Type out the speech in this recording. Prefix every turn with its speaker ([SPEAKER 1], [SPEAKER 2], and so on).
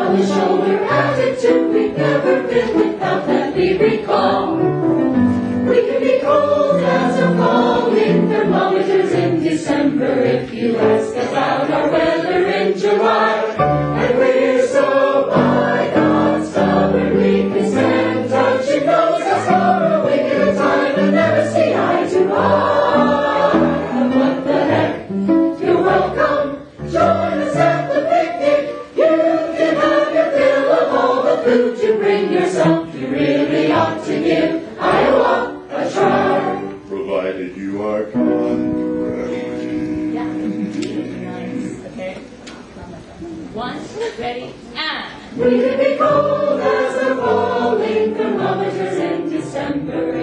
[SPEAKER 1] on the shoulder attitude. We've never been without that we recall. We can be cold as a falling thermometers in December if you ask about our weather in July. And we're so wide on stubborn we can stand touching nose as far away at a time and never see eye to eye. What the heck? You're welcome. Join us at the picnic. You can have your fill of all the food you bring yourself. You really ought to give Iowa a try.
[SPEAKER 2] Provided you are country.
[SPEAKER 3] Yeah. Nice. Okay. One, ready, and.
[SPEAKER 1] We can be cold as the falling thermometers in December.